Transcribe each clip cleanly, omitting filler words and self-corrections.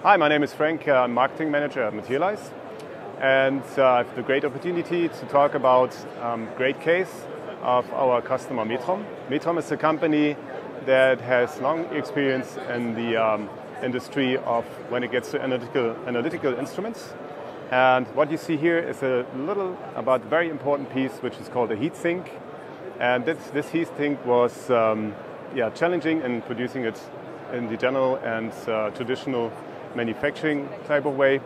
Hi, my name is Frank. I'm Marketing Manager at Materialise. And I have the great opportunity to talk about a great case of our customer Metrom. Metrom is a company that has long experience in the industry of when it gets to analytical instruments. And what you see here is a little about very important piece, which is called a heat sink. And this heat sink was challenging in producing it in the general and traditional manufacturing type of way.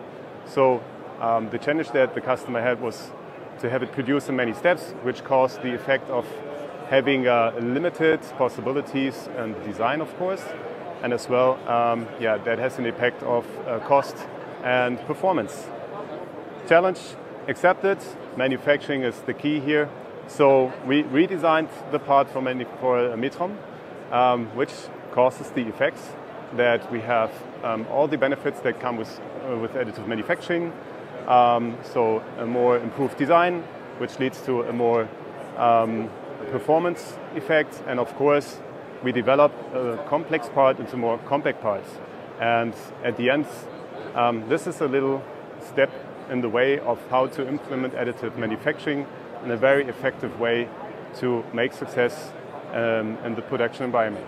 So the challenge that the customer had was to have it produced in many steps, which caused the effect of having limited possibilities and design, of course, and as well, that has an impact of cost and performance. Challenge accepted. Manufacturing is the key here. So we redesigned the part for Metrom, which causes the effects that we have all the benefits that come with additive manufacturing. So a more improved design, which leads to a more performance effect. And of course, we develop a complex part into more compact parts. And at the end, this is a little step in the way of how to implement additive manufacturing in a very effective way to make success in the production environment.